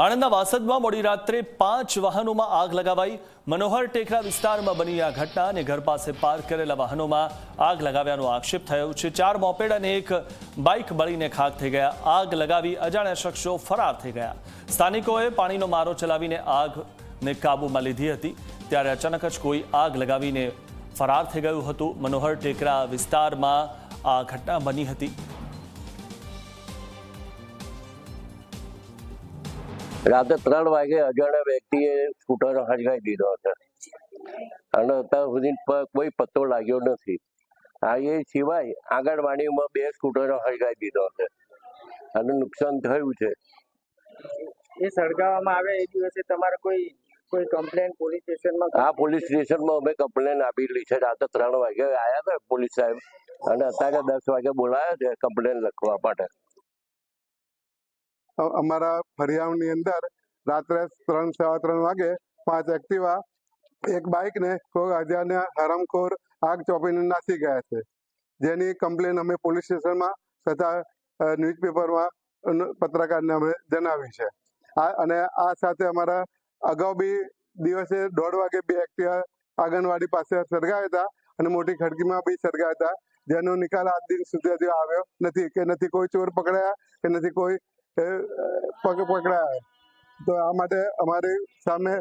આણંદના વાસદમાં મોડી રાત્રે 5 વાહનોમાં આગ લગાવાઈ। મનોહર ટેકરા વિસ્તારમાં બની આ ઘટના અને ઘર પાસે પાર્ક કરેલા વાહનોમાં આગ લગાવ્યાનો આક્ષેપ થયો છે। 4 મોપેડ અને એક બાઇક બળીને ખાખ થઈ ગયા। આગ લગાવી અજાણ્યા શખ્સો ફરાર થઈ ગયા। સ્થાનિકોએ પાણીનો મારો ચલાવીને આગને કાબૂમાં લીધી હતી, ત્યારે અચાનક જ કોઈ આગ લગાવીને ફરાર થઈ ગયું હતું। મનોહર ટેકરા વિસ્તારમાં આ ઘટના બની હતી। રાતે 3 વાગે અજાણ્યા વ્યક્તિએ સ્કૂટર હળગાવી દીધો હતો અને અત્યાર સુધી કોઈ પત્તો લાગ્યો નથી। આ એ સિવાય આંગણવાડીમાં 2 સ્કૂટરો હળગાવી દીધો છે અને નુકસાન થયું છે। એ સળગાવવામાં આવે એ દિવસે તમારે કોઈ કમ્પ્લેન પોલીસ સ્ટેશનમાં? આ પોલીસ સ્ટેશનમાં અમે કમ્પ્લેન આપેલી છે। રાતે 3 વાગે આવ્યા હતા પોલીસ સાહેબ અને અત્યારે 10 વાગે બોલાયા છે કમ્પ્લેન લખવા માટે। અમારા ફરિયાની અંદર રાત્રે 3-3:15 વાગે 5 એક્ટિવા એક બાઇક ને કોઈ અજાણ્યા હરામખોર આગ ચોંપીને નાસી ગયા છે, જેની કમ્પ્લેન અમે પોલીસ સ્ટેશનમાં તથા ન્યૂઝપેપરમાં પત્રકારને અમે જણાવી છે। અને આ સાથે અમારા અગાઉ બી દિવસે 1:30 વાગે 2 એક્ટિવા આંગણવાડી પાસે સળગાવ્યા હતા અને મોટી ખડકીમાં બી સળગાવ્યા હતા, જેનો નિકાલ આજ દિન સુધી આવ્યો નથી કે નથી કોઈ ચોર પકડાયા કે નથી કોઈ પકડાયા। તો આ માટે અમારી સામે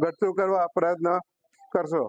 ઘટતું કરવા પ્રયત્ન કરશો।